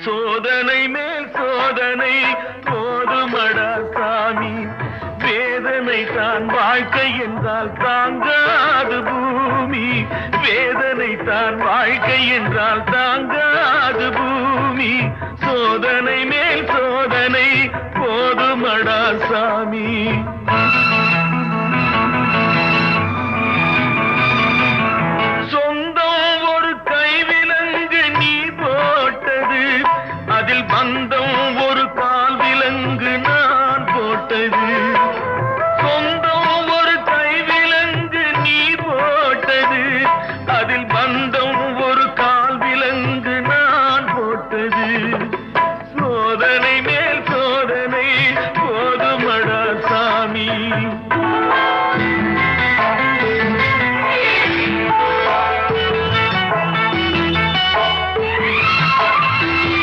சோதனை மேல் சோதனை போதுமடா சாமி, வேதனை தான் வாழ்க்கை என்றால் தாங்காது பூமி, வேதனை தான் வாழ்க்கை என்றால் தாங்காது பூமி, சோதனை மேல் சோதனை போதுமடா சாமி. சொந்தம் ஒரு கைவிலங்கு நீ போட்டது, அதில் பந்த